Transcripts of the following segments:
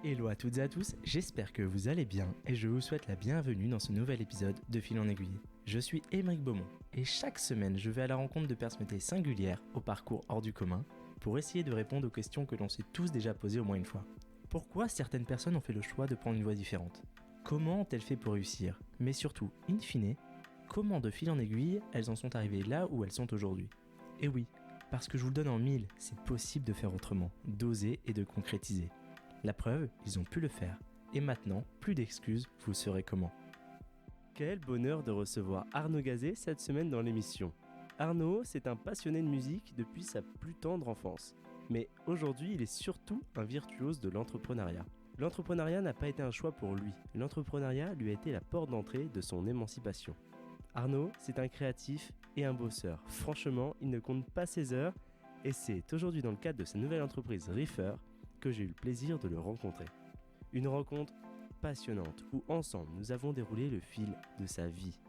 Hello à toutes et à tous, j'espère que vous allez bien et je vous souhaite la bienvenue dans ce nouvel épisode de Fil en aiguille. Je suis Aymeric Beaumont et chaque semaine je vais à la rencontre de personnalités singulières au parcours hors du commun pour essayer de répondre aux questions que l'on s'est tous déjà posées au moins une fois. Pourquoi certaines personnes ont fait le choix de prendre une voie différente ? Comment ont-elles fait pour réussir ? Mais surtout, in fine, comment de fil en aiguille elles en sont arrivées là où elles sont aujourd'hui ? Et oui, parce que je vous le donne en mille, c'est possible de faire autrement, d'oser et de concrétiser. La preuve, ils ont pu le faire. Et maintenant, plus d'excuses, vous saurez comment. Quel bonheur de recevoir Arnaud Gazet cette semaine dans l'émission. Arnaud, c'est un passionné de musique depuis sa plus tendre enfance. Mais aujourd'hui, il est surtout un virtuose de l'entrepreneuriat. L'entrepreneuriat n'a pas été un choix pour lui. L'entrepreneuriat lui a été la porte d'entrée de son émancipation. Arnaud, c'est un créatif et un bosseur. Franchement, il ne compte pas ses heures et c'est aujourd'hui dans le cadre de sa nouvelle entreprise Reefer que j'ai eu le plaisir de le rencontrer. Une rencontre passionnante où ensemble nous avons déroulé le fil de sa vie.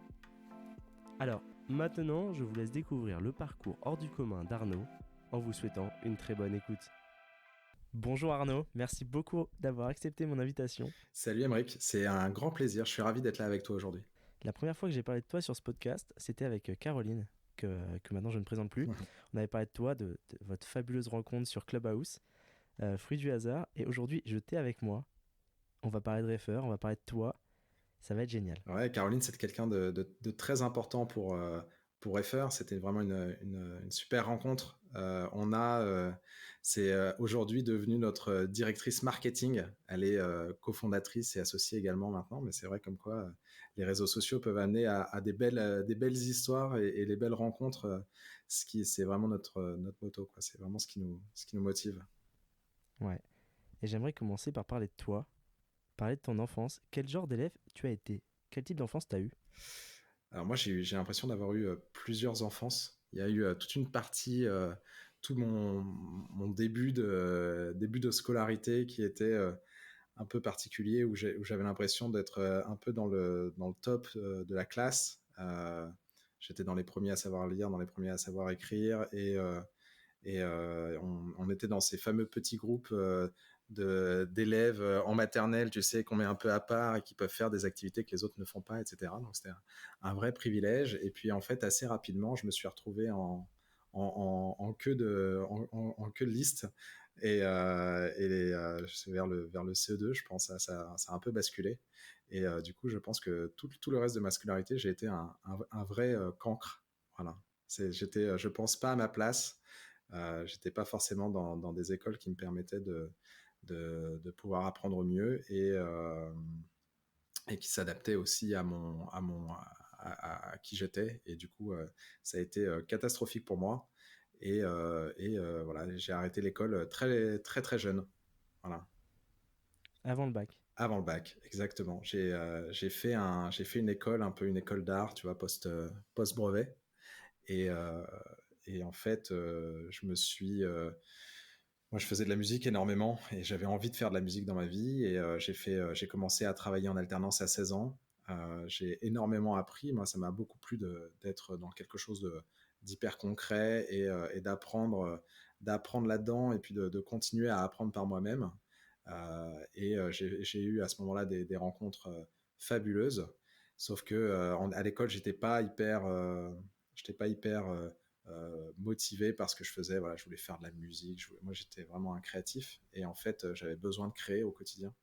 Alors maintenant je vous laisse découvrir le parcours hors du commun d'Arnaud en vous souhaitant une très bonne écoute. Bonjour Arnaud, merci beaucoup d'avoir accepté mon invitation. Salut Aymeric, c'est un grand plaisir, je suis ravi d'être là avec toi aujourd'hui. La première fois que j'ai parlé de toi sur ce podcast, c'était avec Caroline, que maintenant je ne présente plus. On avait parlé de toi, de votre fabuleuse rencontre sur Clubhouse. Fruit du hasard, et aujourd'hui je t'ai avec moi. On va parler de Reefer, on va parler de toi, ça va être génial. Ouais, Caroline, c'était quelqu'un de très important pour Reefer, c'était vraiment une super rencontre. C'est aujourd'hui devenu notre directrice marketing, elle est cofondatrice et associée également maintenant, mais c'est vrai comme quoi les réseaux sociaux peuvent amener à des belles histoires et les belles rencontres, c'est vraiment notre motto, quoi. C'est vraiment ce qui nous motive. Ouais, et j'aimerais commencer par parler de toi, parler de ton enfance. Quel genre d'élève tu as été ? Quel type d'enfance tu as eu ? Alors moi, j'ai l'impression d'avoir eu plusieurs enfances. Il y a eu toute une partie, tout mon début de scolarité qui était un peu particulier, où j'avais l'impression d'être un peu dans le top de la classe. J'étais dans les premiers à savoir lire, dans les premiers à savoir écrire, et on était dans ces fameux petits groupes d'élèves en maternelle, tu sais, qu'on met un peu à part et qui peuvent faire des activités que les autres ne font pas, etc. Donc c'était un vrai privilège. Et puis en fait, assez rapidement, je me suis retrouvé en queue de liste, c'est vers le CE2, je pense, ça a un peu basculé. Et du coup, je pense que tout le reste de ma scolarité, j'ai été un vrai cancre. Voilà. Je pense pas à ma place. J'étais pas forcément dans des écoles qui me permettaient de pouvoir apprendre mieux et qui s'adaptaient aussi à qui j'étais. Et du coup, ça a été catastrophique pour moi. Voilà, j'ai arrêté l'école très très très jeune. Voilà. Avant le bac. Avant le bac, exactement. J'ai fait une école, un peu une école d'art, tu vois, post brevet. Et en fait, moi, je faisais de la musique énormément et j'avais envie de faire de la musique dans ma vie. Et j'ai commencé à travailler en alternance à 16 ans. J'ai énormément appris. Moi, ça m'a beaucoup plu d'être dans quelque chose d'hyper concret et d'apprendre là-dedans et puis de continuer à apprendre par moi-même. J'ai eu à ce moment-là des rencontres fabuleuses. Sauf que à l'école, j'étais pas hyper motivé par ce que je faisais. Voilà, je voulais faire de la musique. Moi, j'étais vraiment un créatif. Et en fait, j'avais besoin de créer au quotidien.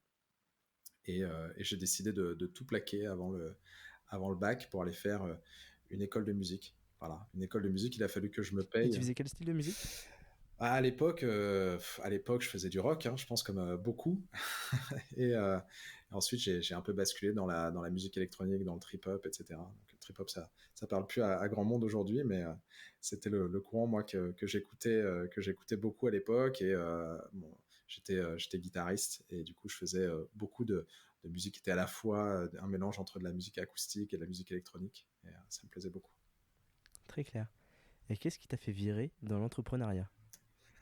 Et j'ai décidé de tout plaquer avant le bac pour aller faire une école de musique. Voilà, une école de musique, il a fallu que je me paye. Et tu faisais quel style de musique ? À l'époque, je faisais du rock, hein, je pense comme beaucoup. et ensuite, j'ai un peu basculé dans la musique électronique, dans le trip-hop, etc. Donc, le trip-hop, ça parle plus à grand monde aujourd'hui, mais c'était le courant, moi, que j'écoutais beaucoup à l'époque. Et bon, j'étais guitariste, et du coup, je faisais beaucoup de musique qui était à la fois un mélange entre de la musique acoustique et de la musique électronique. Et ça me plaisait beaucoup. Très clair. Et qu'est-ce qui t'a fait virer dans l'entrepreneuriat ?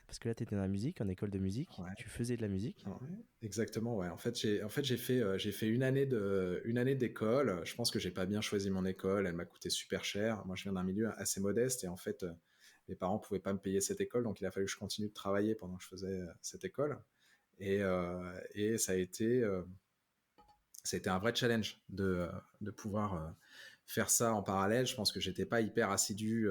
Parce que là, tu étais dans la musique, en école de musique, Ouais. tu faisais de la musique. Ouais, exactement, ouais. En fait, j'ai fait une année d'école. Je pense que j'ai pas bien choisi mon école. Elle m'a coûté super cher. Moi, je viens d'un milieu assez modeste et en fait, mes parents pouvaient pas me payer cette école, donc il a fallu que je continue de travailler pendant que je faisais cette école. Et ça a été un vrai challenge de pouvoir faire ça en parallèle. Je pense que j'étais pas hyper assidu,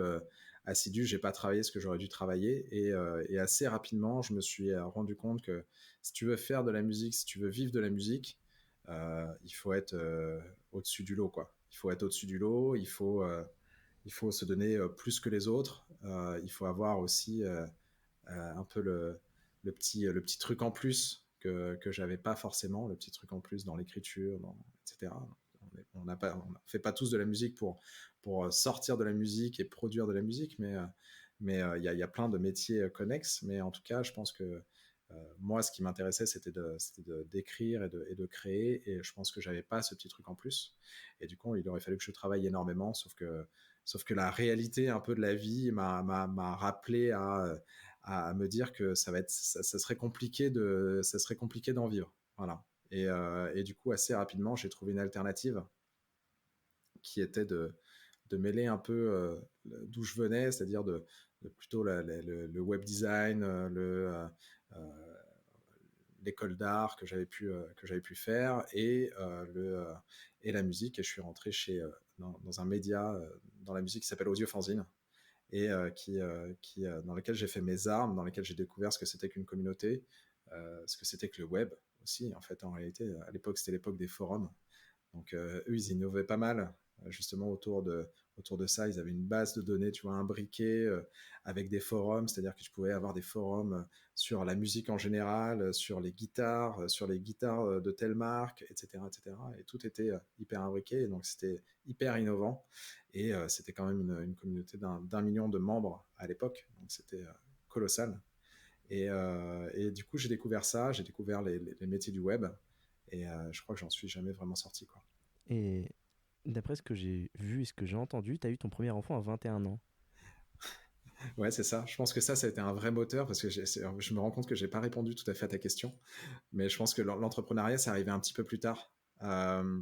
j'ai pas travaillé ce que j'aurais dû travailler, et assez rapidement, je me suis rendu compte que si tu veux faire de la musique, si tu veux vivre de la musique, il faut être au-dessus du lot, quoi. Il faut être au-dessus du lot, il faut se donner plus que les autres, il faut avoir aussi un peu le petit truc en plus que j'avais pas forcément, le petit truc en plus dans l'écriture, etc. On ne fait pas tous de la musique pour sortir de la musique et produire de la musique, mais y a plein de métiers connexes. Mais en tout cas, je pense que moi, ce qui m'intéressait, c'était d'écrire et de créer. Et je pense que j'avais pas ce petit truc en plus. Et du coup, il aurait fallu que je travaille énormément, sauf que la réalité un peu de la vie m'a rappelé à me dire que ça serait compliqué d'en vivre. Voilà. Et du coup, assez rapidement, j'ai trouvé une alternative qui était de mêler un peu d'où je venais, c'est-à-dire de plutôt le web design, l'école d'art que j'avais pu faire, et la musique. Et je suis rentré dans un média dans la musique qui s'appelle Audiofanzine, et dans lequel j'ai fait mes armes, dans lequel j'ai découvert ce que c'était qu'une communauté, ce que c'était que le web aussi. En fait, en réalité, à l'époque, c'était l'époque des forums. Donc, eux, ils innovaient pas mal, justement, autour de ça. Ils avaient une base de données, tu vois, imbriquée, avec des forums, c'est-à-dire que tu pouvais avoir des forums sur la musique en général, sur les guitares de telle marque, etc., etc. Et tout était hyper imbriqué, et donc c'était hyper innovant. Et c'était quand même une communauté d'un million de membres à l'époque, donc c'était colossal. Et du coup, j'ai découvert ça, j'ai découvert les métiers du web, et je crois que j'en suis jamais vraiment sorti, quoi. Et d'après ce que j'ai vu et ce que j'ai entendu, tu as eu ton premier enfant à 21 ans. Ouais, c'est ça. Je pense que ça a été un vrai moteur, parce que je me rends compte que j'ai pas répondu tout à fait à ta question, mais je pense que l'entrepreneuriat, c'est arrivé un petit peu plus tard. Euh,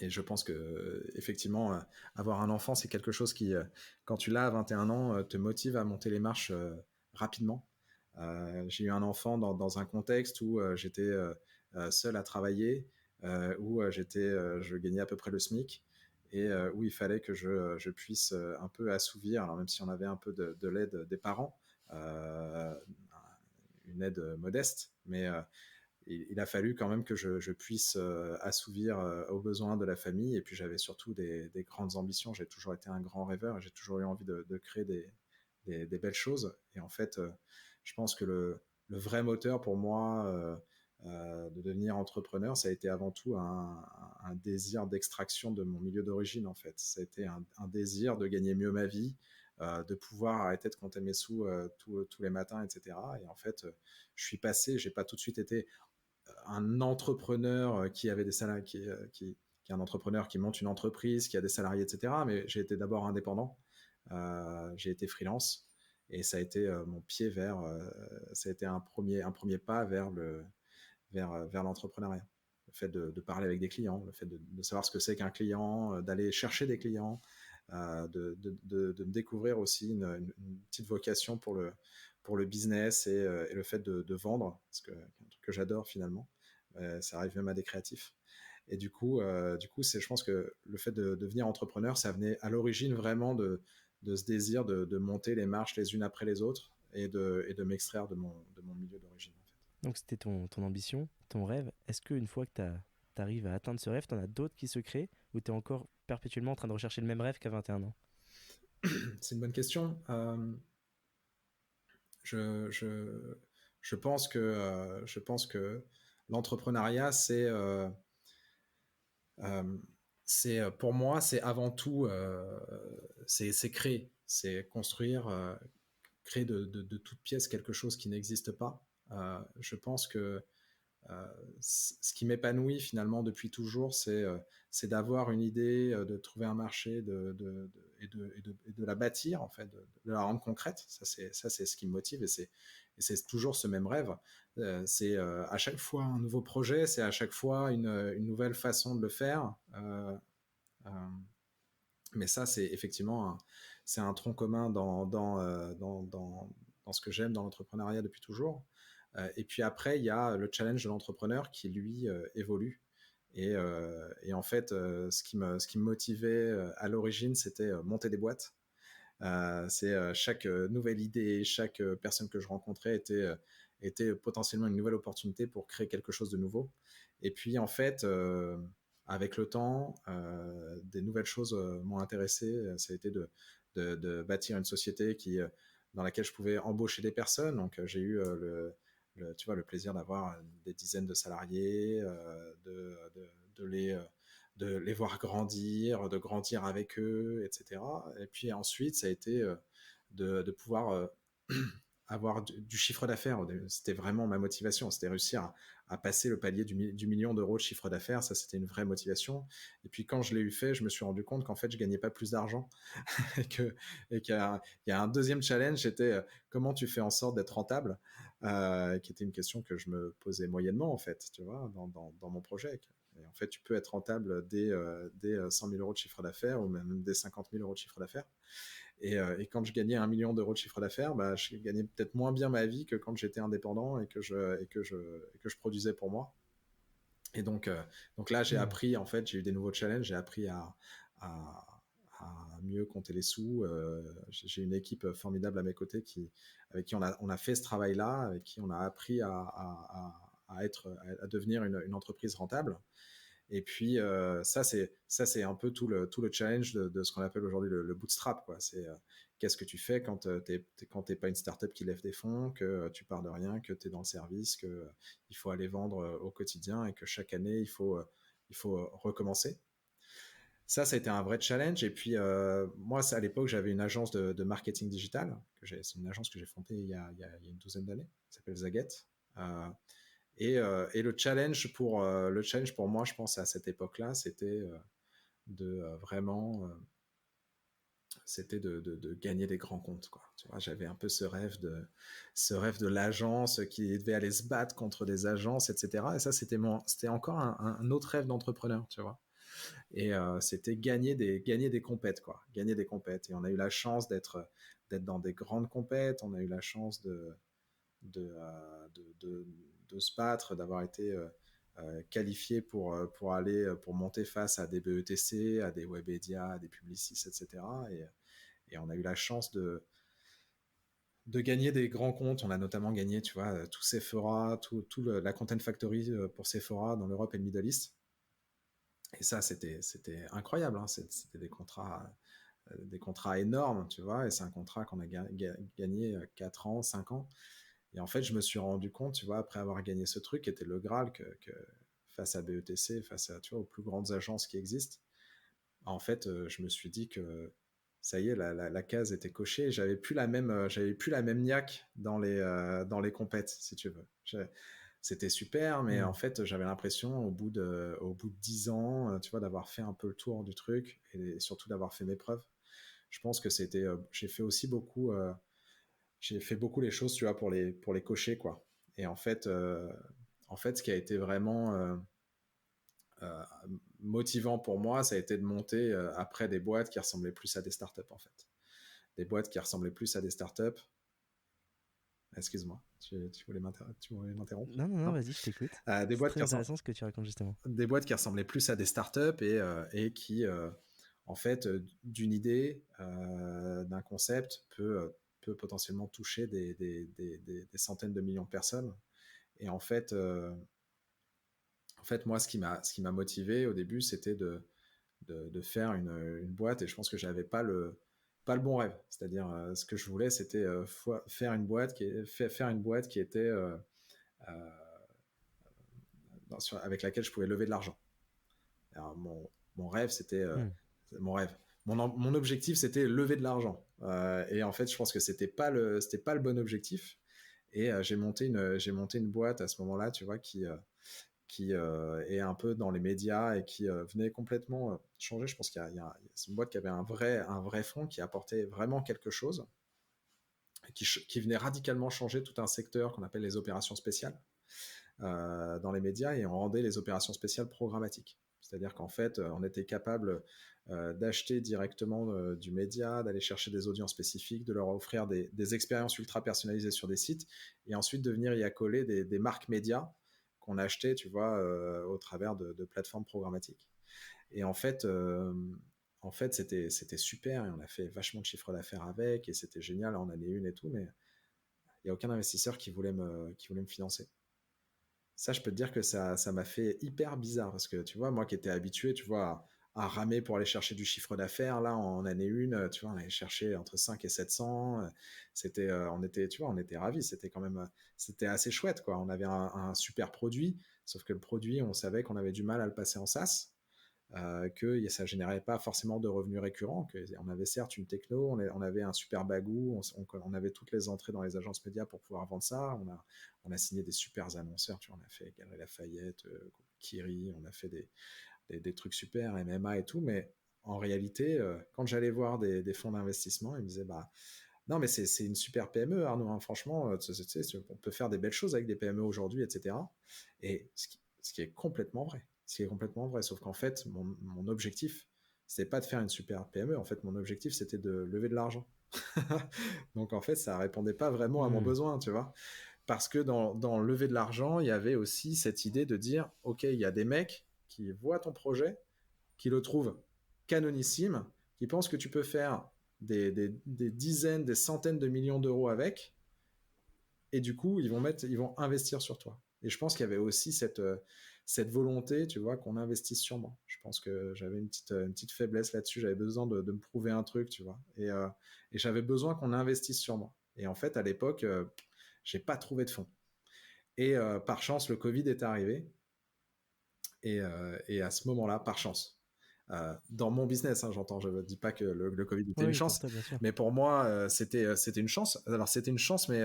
et je pense que effectivement, avoir un enfant, c'est quelque chose qui, quand tu l'as à 21 ans, te motive à monter les marches rapidement. J'ai eu un enfant dans un contexte où j'étais seul à travailler, où je gagnais à peu près le SMIC, et où il fallait que je puisse un peu assouvir, alors même si on avait un peu de l'aide des parents, euh, une aide modeste, mais il a fallu quand même que je puisse assouvir aux besoins de la famille. Et puis j'avais surtout des grandes ambitions. J'ai toujours été un grand rêveur, et j'ai toujours eu envie de créer des belles choses. Et en fait, je pense que le vrai moteur pour moi de devenir entrepreneur, ça a été avant tout un désir d'extraction de mon milieu d'origine. En fait, ça a été un désir de gagner mieux ma vie, de pouvoir arrêter de compter mes sous tous les matins, etc. Et en fait, je suis passé, j'ai pas tout de suite été un entrepreneur qui avait des salariés, qui est un entrepreneur qui monte une entreprise, qui a des salariés, etc. Mais j'ai été d'abord indépendant, j'ai été freelance, et ça a été mon pied ça a été un premier pas vers l'entrepreneuriat. Le fait de parler avec des clients, le fait de savoir ce que c'est qu'un client, d'aller chercher des clients, de me découvrir aussi une petite vocation pour le business, et le fait de vendre, parce que un truc que j'adore finalement. Ça arrive même à des créatifs. Et je pense que le fait de devenir entrepreneur, ça venait à l'origine vraiment de ce désir de monter les marches les unes après les autres, et de m'extraire de mon milieu d'origine, en fait. Donc c'était ton ambition, ton rêve. Est-ce qu'une fois que tu arrives à atteindre ce rêve, tu en as d'autres qui se créent ou tu es encore perpétuellement en train de rechercher le même rêve qu'à 21 ans? C'est une bonne question. Je, je, je pense que l'entrepreneuriat, euh, pour moi, c'est avant tout, c'est créer, c'est construire, créer de toute pièce quelque chose qui n'existe pas. Je pense que ce qui m'épanouit finalement depuis toujours, c'est d'avoir une idée, de trouver un marché, et de la bâtir, en fait, de la rendre concrète. Ça, c'est ce qui me motive, et c'est toujours ce même rêve. C'est à chaque fois un nouveau projet, c'est à chaque fois une nouvelle façon de le faire. Euh, mais ça, c'est effectivement c'est un tronc commun dans ce que j'aime dans l'entrepreneuriat depuis toujours. Et puis après, il y a le challenge de l'entrepreneur qui, lui, évolue. Et en fait, ce qui me motivait à l'origine, c'était monter des boîtes. Chaque nouvelle idée, chaque personne que je rencontrais était potentiellement une nouvelle opportunité pour créer quelque chose de nouveau. Et puis en fait, avec le temps, des nouvelles choses m'ont intéressé. Ça a été de bâtir une société dans laquelle je pouvais embaucher des personnes. Donc j'ai eu tu vois, le plaisir d'avoir des dizaines de salariés, de les voir grandir, de grandir avec eux, etc. Et puis ensuite, ça a été de pouvoir avoir du chiffre d'affaires. C'était vraiment ma motivation. C'était réussir à passer le palier du million d'euros de chiffre d'affaires. Ça, c'était une vraie motivation. Et puis quand je l'ai eu fait, je me suis rendu compte qu'en fait, je gagnais pas plus d'argent. Et qu'il y a un deuxième challenge, c'était comment tu fais en sorte d'être rentable, qui était une question que je me posais moyennement, en fait, tu vois, dans mon projet. Et en fait, tu peux être rentable dès 100 000 euros de chiffre d'affaires ou même dès 50 000 euros de chiffre d'affaires. Et quand je gagnais 1 million d'euros de chiffre d'affaires, bah, je gagnais peut-être moins bien ma vie que quand j'étais indépendant et que je produisais pour moi. Et donc là, j'ai appris, en fait, j'ai eu des nouveaux challenges, j'ai appris à, à mieux compter les sous. J'ai une équipe formidable à mes côtés avec qui on a fait ce travail-là, avec qui on a appris à devenir une entreprise rentable. Et puis, ça, c'est un peu tout le challenge de ce qu'on appelle aujourd'hui le bootstrap, quoi. C'est qu'est-ce que tu fais quand t'es pas une startup qui lève des fonds, que tu pars de rien, que tu es dans le service, que il faut aller vendre au quotidien et que chaque année, il faut recommencer. Ça a été un vrai challenge. Et puis, moi, à l'époque, j'avais une agence de marketing digital. C'est une agence que j'ai fondée il y a une douzaine d'années, qui s'appelle Zaget. Euh, et le challenge pour moi, je pense, à cette époque-là, c'était vraiment, c'était de gagner des grands comptes, quoi. Tu vois, j'avais un peu ce rêve de l'agence qui devait aller se battre contre des agences, etc. Et ça, c'était encore un autre rêve d'entrepreneur, tu vois. Et c'était gagner des compètes, quoi. Gagner des compètes. Et on a eu la chance d'être dans des grandes compètes. On a eu la chance de, euh, de, de, de se battre, d'avoir été qualifié pour monter face à des BETC, à des Webedia, à des Publicis, etc. Et on a eu la chance de gagner des grands comptes. On a notamment gagné, tu vois, tout Sephora, la Content Factory pour Sephora dans l'Europe et le Middle East. Et ça, c'était incroyable. Hein. C'était des contrats énormes, tu vois. Et c'est un contrat qu'on a gagné 4 ans, 5 ans. Et en fait, je me suis rendu compte, tu vois, après avoir gagné ce truc, qui était le Graal, que face à BETC, face à, tu vois, aux plus grandes agences qui existent, en fait, je me suis dit que ça y est, la case était cochée. J'avais plus la même niaque dans les compètes, si tu veux. C'était super, mais en fait, j'avais l'impression, au bout de 10 ans, tu vois, d'avoir fait un peu le tour du truc et surtout d'avoir fait mes preuves. Je pense que j'ai fait beaucoup les choses, tu vois, pour les cocher, quoi. Et en fait, ce qui a été vraiment euh, motivant pour moi, ça a été de monter après des boîtes qui ressemblaient plus à des startups, en fait. Des boîtes qui ressemblaient plus à des startups. Excuse-moi, tu voulais m'interrompre? Non, non, non, vas-y, je t'écoute. Des C'est boîtes très intéressant ce que tu racontes justement. des boîtes qui ressemblaient plus à des startups et qui, en fait, d'une idée, d'un concept, peut potentiellement toucher des centaines de millions de personnes. Et en fait moi, ce qui m'a motivé au début, c'était de faire une boîte. Et je pense que j'avais pas le bon rêve. C'est-à-dire, ce que je voulais, c'était faire une boîte qui était euh, avec laquelle je pouvais lever de l'argent. Alors, mon rêve, c'était mon rêve. Mon objectif, c'était lever de l'argent. Et en fait, je pense que c'était pas le bon objectif. Et j'ai monté une boîte à ce moment-là, tu vois, qui est un peu dans les médias et qui venait complètement changer. Je pense c'est une boîte qui avait un vrai fond, qui apportait vraiment quelque chose, qui venait radicalement changer tout un secteur qu'on appelle les opérations spéciales. dans les médias et on rendait les opérations spéciales programmatiques. C'est-à-dire qu'en fait, on était capable d'acheter directement du média, d'aller chercher des audiences spécifiques, de leur offrir des expériences ultra personnalisées sur des sites et ensuite de venir y accoler des marques médias qu'on achetait, tu vois, au travers de plateformes programmatiques. Et en fait c'était super et on a fait vachement de chiffre d'affaires avec et c'était génial en année 1 et tout, mais il n'y a aucun investisseur qui voulait me financer. Ça, je peux te dire que ça m'a fait hyper bizarre parce que tu vois, moi qui étais habitué, tu vois, à ramer pour aller chercher du chiffre d'affaires, là, en année 1, tu vois, on allait chercher entre 5 et 700. On était, tu vois, on était ravis. C'était quand même, c'était assez chouette, quoi. On avait un super produit, sauf que le produit, on savait qu'on avait du mal à le passer en SaaS. Que ça générait pas forcément de revenus récurrents. On avait certes une techno, on avait un super bagou, on avait toutes les entrées dans les agences médias pour pouvoir vendre ça. On a signé des super annonceurs, tu vois, on a fait Galeries Lafayette, Kiri, on a fait des trucs super, MMA et tout, mais en réalité, quand j'allais voir des fonds d'investissement, ils me disaient, bah, non, mais c'est une super PME, Arnaud, hein, franchement, on peut faire des belles choses avec des PME aujourd'hui, etc. Et ce qui est complètement vrai. Ce qui est complètement vrai, sauf qu'en fait, mon objectif, c'était pas de faire une super PME. En fait, mon objectif, c'était de lever de l'argent. Donc, en fait, ça répondait pas vraiment à mon besoin, tu vois. Parce que dans lever de l'argent, il y avait aussi cette idée de dire, OK, il y a des mecs qui voient ton projet, qui le trouvent canonissime, qui pensent que tu peux faire des dizaines, des centaines de millions d'euros avec, et du coup, ils vont investir sur toi. Et je pense qu'il y avait aussi cette volonté, tu vois, qu'on investisse sur moi. Je pense que j'avais une petite faiblesse là-dessus. J'avais besoin de me prouver un truc, tu vois. Et j'avais besoin qu'on investisse sur moi. Et en fait, à l'époque, j'ai pas trouvé de fonds. Et par chance, le Covid est arrivé. Et à ce moment-là, par chance, dans mon business, hein, j'entends, je ne dis pas que le Covid était une Oui, pour chance, toi, bien sûr. mais pour moi, c'était une chance. Alors, c'était une chance, mais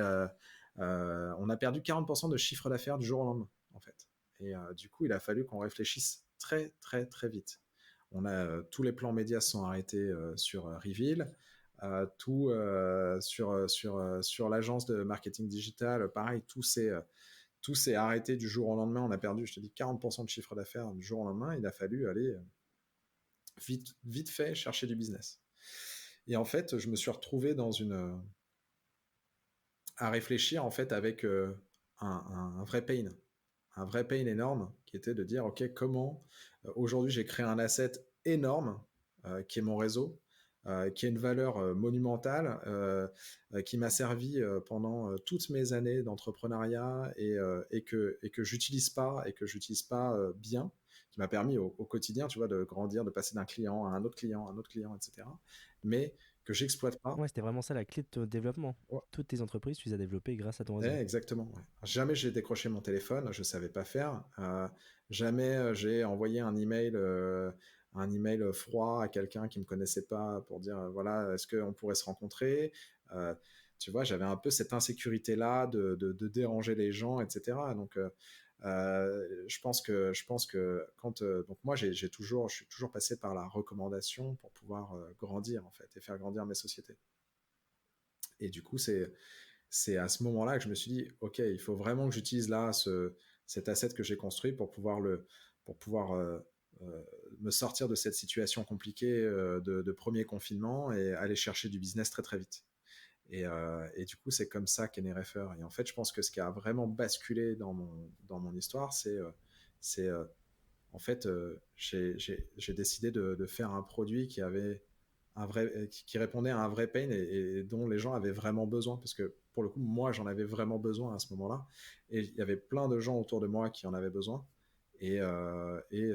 on a perdu 40% de chiffre d'affaires du jour au lendemain, en fait. Et du coup, il a fallu qu'on réfléchisse très, très, très vite. Tous les plans médias sont arrêtés sur Reveal. Tout sur l'agence de marketing digital, pareil, tout s'est arrêté du jour au lendemain. On a perdu, je te dis, 40% de chiffre d'affaires du jour au lendemain. Il a fallu aller vite fait chercher du business. Et en fait, je me suis retrouvé à réfléchir en fait avec un vrai pain énorme qui était de dire, OK, comment aujourd'hui j'ai créé un asset énorme qui est mon réseau, qui a une valeur monumentale, qui m'a servi pendant toutes mes années d'entrepreneuriat et que j'utilise pas bien, qui m'a permis au quotidien, tu vois, de grandir, de passer d'un client à un autre client, à un autre client, etc. Mais que j'exploite pas. Ouais, c'était vraiment ça la clé de ton développement. Ouais, Toutes tes entreprises, tu les as développées grâce à ton réseau. exactement. Ouais. Jamais j'ai décroché mon téléphone, je savais pas faire. Jamais j'ai envoyé un email froid à quelqu'un qui me connaissait pas pour dire voilà, est-ce qu'on pourrait se rencontrer. Euh, Tu vois, j'avais un peu cette insécurité là de déranger les gens, etc. Donc je pense que quand donc moi je suis toujours passé par la recommandation pour pouvoir grandir en fait et faire grandir mes sociétés. Et du coup c'est à ce moment-là que je me suis dit, OK, il faut vraiment que j'utilise là cet asset que j'ai construit pour pouvoir me sortir de cette situation compliquée de premier confinement et aller chercher du business très très vite. Et du coup, c'est comme ça qu'est né Refer. Et en fait, je pense que ce qui a vraiment basculé dans mon histoire, c'est en fait, j'ai décidé de faire un produit qui avait qui répondait à un vrai pain et dont les gens avaient vraiment besoin. Parce que pour le coup, moi, j'en avais vraiment besoin à ce moment-là. Et il y avait plein de gens autour de moi qui en avaient besoin. Et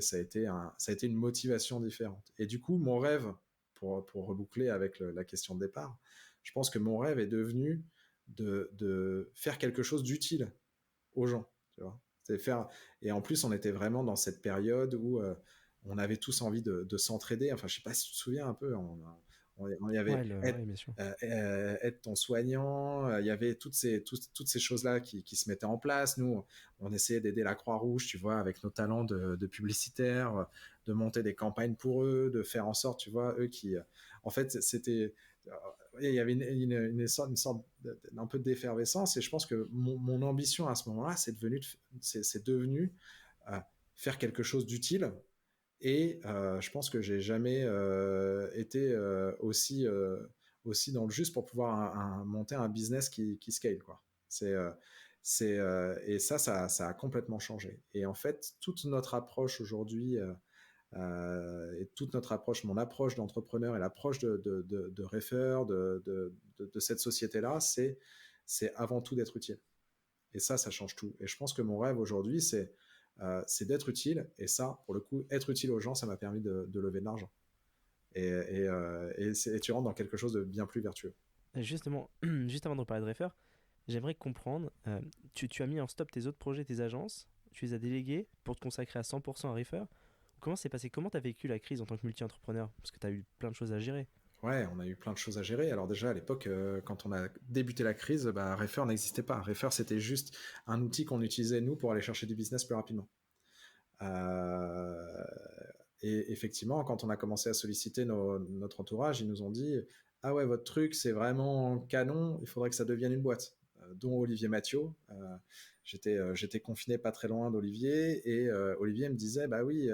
ça a été une motivation différente. Et du coup, mon rêve, pour reboucler avec la question de départ, je pense que mon rêve est devenu de faire quelque chose d'utile aux gens. Tu vois. C'est faire... Et en plus, on était vraiment dans cette période où on avait tous envie de s'entraider. Enfin, je sais pas si tu te souviens un peu, on y avait Ouais, bien sûr. être ton soignant, il y avait toutes ces choses-là qui se mettaient en place. Nous, on essayait d'aider la Croix-Rouge, tu vois, avec nos talents de publicitaires, de monter des campagnes pour eux, de faire en sorte, tu vois, eux qui... En fait, il y avait une sorte d'un peu d'effervescence, et je pense que mon ambition à ce moment-là, c'est devenu faire quelque chose d'utile. Et je pense que j'ai jamais été aussi dans le juste pour pouvoir monter un business qui scale, quoi. Et ça a complètement changé. Et en fait, toute notre approche aujourd'hui, et toute notre approche, mon approche d'entrepreneur et l'approche de Refer, de cette société-là, c'est avant tout d'être utile. Et ça change tout. Et je pense que mon rêve aujourd'hui, c'est d'être utile. Et ça, pour le coup, être utile aux gens, ça m'a permis de lever de l'argent. Et tu rentres dans quelque chose de bien plus vertueux. Justement, juste avant de parler de Refer, j'aimerais comprendre, tu as mis en stop tes autres projets, tes agences, tu les as délégués pour te consacrer à 100% à Refer. Comment c'est passé? Comment tu as vécu la crise en tant que multi-entrepreneur? Parce que tu as eu plein de choses à gérer. Ouais, on a eu plein de choses à gérer. Alors déjà, à l'époque, quand on a débuté la crise, Refer n'existait pas. Refer, c'était juste un outil qu'on utilisait, nous, pour aller chercher du business plus rapidement. Et effectivement, quand on a commencé à solliciter notre entourage, ils nous ont dit « Ah ouais, votre truc, c'est vraiment canon, il faudrait que ça devienne une boîte. » Dont Olivier Mathieu. J'étais confiné pas très loin d'Olivier, et Olivier me disait « Bah oui,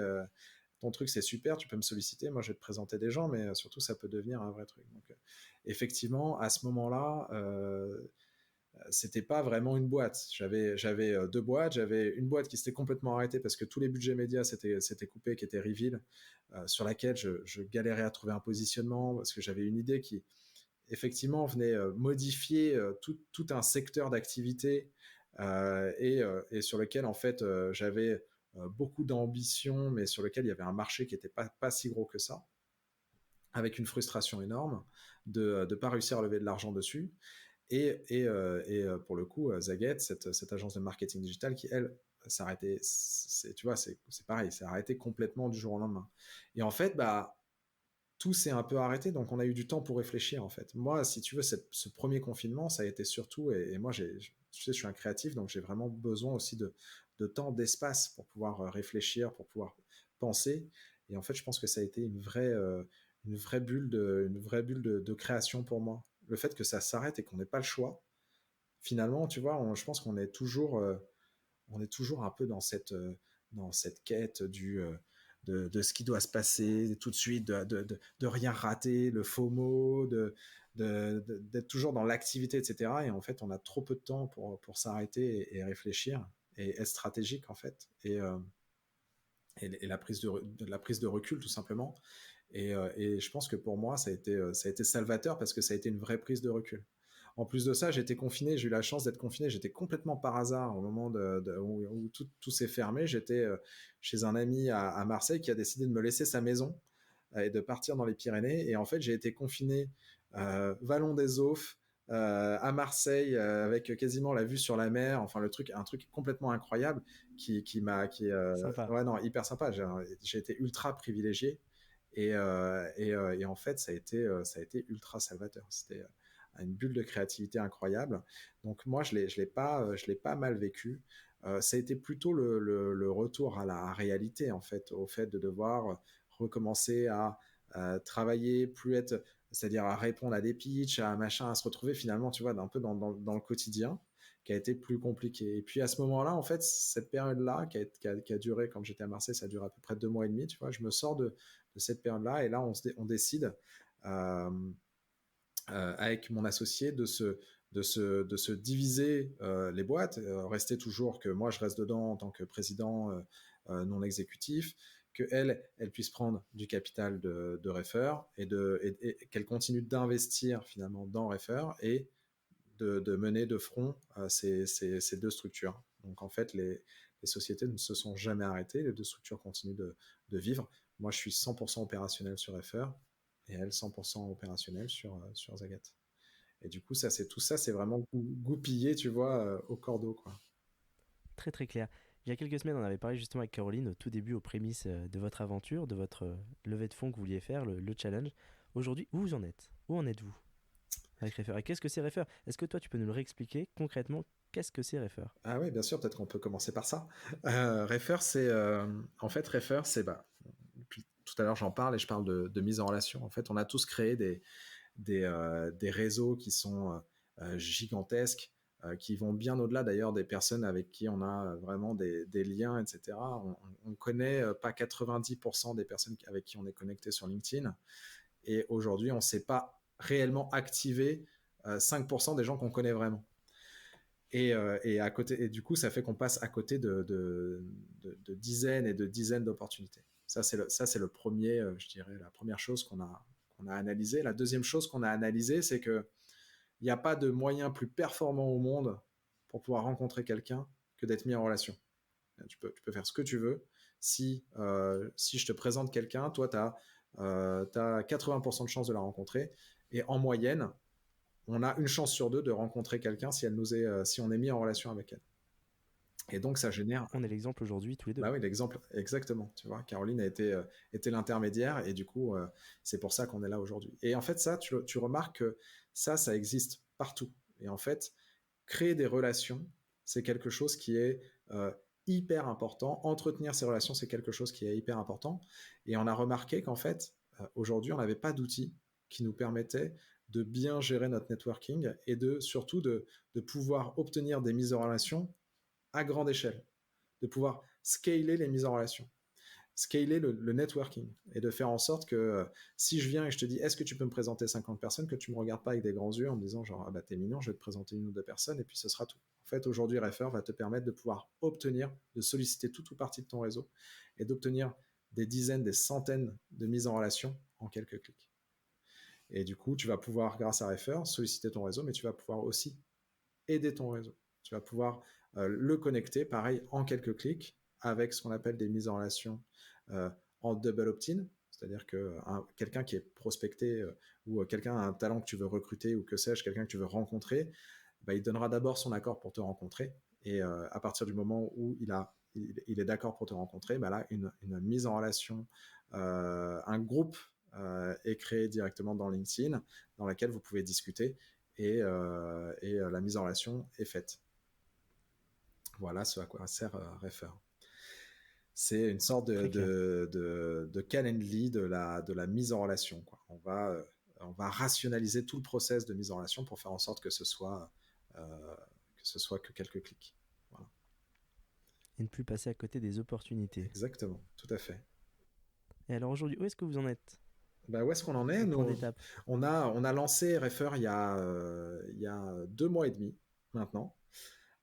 ton truc c'est super, tu peux me solliciter, moi je vais te présenter des gens, mais surtout ça peut devenir un vrai truc. » Donc effectivement, à ce moment-là, c'était pas vraiment une boîte. J'avais deux boîtes. J'avais une boîte qui s'était complètement arrêtée parce que tous les budgets médias s'étaient coupés, qui était Reveal, sur laquelle je galérais à trouver un positionnement parce que j'avais une idée qui effectivement venait modifier tout un secteur d'activité, et sur lequel en fait j'avais beaucoup d'ambition, mais sur lequel il y avait un marché qui n'était pas si gros que ça, avec une frustration énorme de ne pas réussir à lever de l'argent dessus. Et pour le coup, Zaget, cette agence de marketing digital qui, elle, s'arrêtait, tu vois, c'est pareil, c'est arrêté complètement du jour au lendemain. Et en fait, tout s'est un peu arrêté, donc on a eu du temps pour réfléchir, en fait. Moi, si tu veux, ce premier confinement, ça a été surtout, et moi, tu sais, je suis un créatif, donc j'ai vraiment besoin aussi de temps, d'espace pour pouvoir réfléchir, pour pouvoir penser. Et en fait, je pense que ça a été une vraie bulle de création pour moi. Le fait que ça s'arrête et qu'on n'ait pas le choix, finalement, tu vois, je pense on est toujours un peu dans cette quête de ce qui doit se passer tout de suite, de rien rater, le FOMO, d'être toujours dans l'activité, etc. Et en fait, on a trop peu de temps pour s'arrêter et réfléchir et être stratégique, en fait. Et la prise de recul, tout simplement. Et je pense que pour moi, ça a été salvateur parce que ça a été une vraie prise de recul. En plus de ça, j'étais confiné, j'ai eu la chance d'être confiné, j'étais complètement par hasard au moment où tout s'est fermé. J'étais chez un ami à Marseille qui a décidé de me laisser sa maison et de partir dans les Pyrénées. Et en fait, j'ai été confiné Vallon des Aufs, à Marseille, avec quasiment la vue sur la mer, enfin un truc complètement incroyable Sympa. ouais, non, hyper sympa. J'ai été ultra privilégié. Et en fait, ça a été ultra salvateur. C'était une bulle de créativité incroyable. Donc moi, je l'ai pas mal vécu. Ça a été plutôt le retour à la réalité, en fait, au fait de devoir recommencer à travailler, plus être, c'est-à-dire à répondre à des pitchs, à machin, à se retrouver finalement, tu vois, un peu dans le quotidien, qui a été plus compliqué. Et puis à ce moment-là, en fait, cette période-là, qui a duré, quand j'étais à Marseille, ça a duré à peu près 2 mois et demi, tu vois, je me sors de cette période-là, et là, on décide, euh, avec mon associé, de se diviser les boîtes, rester toujours que moi je reste dedans en tant que président non exécutif, qu'elle puisse prendre du capital de Refer, et qu'elle continue d'investir finalement dans Refer, et de mener de front ces deux structures. Donc en fait, les sociétés ne se sont jamais arrêtées, les deux structures continuent de vivre. Moi, je suis 100% opérationnel sur Refer, et elle 100% opérationnelle sur Zagat. Et du coup, tout ça, c'est vraiment goupillé, tu vois, au cordeau, quoi. Très très clair. Il y a quelques semaines, on avait parlé justement avec Caroline au tout début, aux prémices de votre aventure, de votre levée de fonds que vous vouliez faire, le challenge. Aujourd'hui, où vous en êtes? Où en êtes-vous avec Refer? Et qu'est-ce que c'est Refer? Est-ce que toi, tu peux nous le réexpliquer concrètement? Qu'est-ce que c'est Refer? Ah oui, bien sûr, peut-être qu'on peut commencer par ça. Refer, en fait, Refer, depuis tout à l'heure, j'en parle et je parle de mise en relation. En fait, on a tous créé des réseaux qui sont gigantesques, qui vont bien au-delà d'ailleurs des personnes avec qui on a vraiment des liens, etc. On ne connaît pas 90% des personnes avec qui on est connecté sur LinkedIn. Et aujourd'hui, on ne sait pas réellement activer 5% des gens qu'on connaît vraiment. À côté, et du coup, ça fait qu'on passe à côté de dizaines et de dizaines d'opportunités. Ça, c'est le premier, je dirais, la première chose qu'on a analysée. La deuxième chose qu'on a analysée, c'est qu'il n'y a pas de moyen plus performant au monde pour pouvoir rencontrer quelqu'un que d'être mis en relation. Tu peux faire ce que tu veux. Si je te présente quelqu'un, toi, tu as 80% de chances de la rencontrer. Et en moyenne, on a une chance sur deux de rencontrer quelqu'un si on est mis en relation avec elle. Et donc, ça génère... On est l'exemple aujourd'hui, tous les deux. Bah oui, l'exemple, exactement. Tu vois, Caroline a été l'intermédiaire et du coup, c'est pour ça qu'on est là aujourd'hui. Et en fait, ça, tu remarques que ça existe partout. Et en fait, créer des relations, c'est quelque chose qui est hyper important. Entretenir ces relations, c'est quelque chose qui est hyper important. Et on a remarqué qu'en fait, aujourd'hui, on n'avait pas d'outils qui nous permettaient de bien gérer notre networking et surtout de pouvoir obtenir des mises en relation à grande échelle, de pouvoir scaler les mises en relation, scaler le networking et de faire en sorte que si je viens et je te dis est-ce que tu peux me présenter 50 personnes, que tu ne me regardes pas avec des grands yeux en me disant genre ah bah t'es mignon, je vais te présenter une ou deux personnes et puis ce sera tout. En fait, aujourd'hui, Refer va te permettre de pouvoir obtenir, de solliciter toute ou partie de ton réseau et d'obtenir des dizaines, des centaines de mises en relation en quelques clics. Et du coup, tu vas pouvoir, grâce à Refer, solliciter ton réseau, mais tu vas pouvoir aussi aider ton réseau. Tu vas pouvoir le connecter, pareil, en quelques clics, avec ce qu'on appelle des mises en relation en double opt-in, c'est-à-dire que quelqu'un qui est prospecté ou quelqu'un a un talent que tu veux recruter ou que sais-je, quelqu'un que tu veux rencontrer, bah, il donnera d'abord son accord pour te rencontrer. Et à partir du moment où il est d'accord pour te rencontrer, bah là, une mise en relation, un groupe est créé directement dans LinkedIn, dans laquelle vous pouvez discuter et la mise en relation est faite. Voilà ce à quoi sert Refer. C'est une sorte de Calendly de la mise en relation, quoi. On va rationaliser tout le process de mise en relation pour faire en sorte que ce soit que quelques clics. Voilà. Et ne plus passer à côté des opportunités. Exactement, tout à fait. Et alors aujourd'hui, où est-ce que vous en êtes ? Bah, où est-ce qu'on en est ? On a lancé Refer il y a 2 mois et demi maintenant.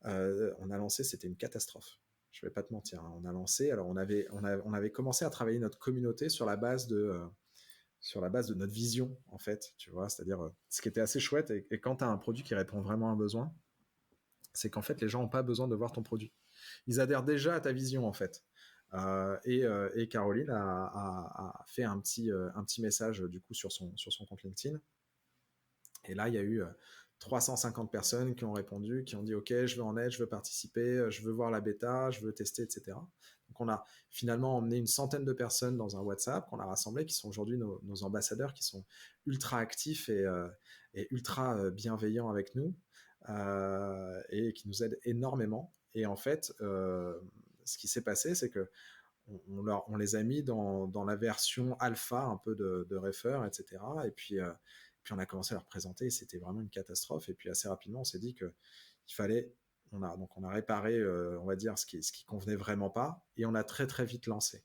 On a lancé, c'était une catastrophe. Je vais pas te mentir. Hein. On a lancé, alors on avait commencé à travailler notre communauté sur la base de notre vision, en fait, tu vois, c'est-à-dire ce qui était assez chouette. Et quand tu as un produit qui répond vraiment à un besoin, c'est qu'en fait, les gens n'ont pas besoin de voir ton produit. Ils adhèrent déjà à ta vision, en fait. Et Caroline a fait un petit message du coup sur son compte LinkedIn. Et là, il y a eu 350 personnes qui ont répondu, qui ont dit ok, je veux en être, je veux participer, je veux voir la bêta, je veux tester, etc. Donc on a finalement emmené une centaine de personnes dans un WhatsApp qu'on a rassemblé, qui sont aujourd'hui nos ambassadeurs, qui sont ultra actifs et ultra bienveillants avec nous et qui nous aident énormément. Et en fait, ce qui s'est passé, c'est que on les a mis dans la version alpha un peu de Refer, etc. Et puis on a commencé à leur présenter et c'était vraiment une catastrophe. Et puis assez rapidement, on s'est dit qu'il fallait, on a réparé, on va dire, ce qui convenait vraiment pas, et on a très très vite lancé.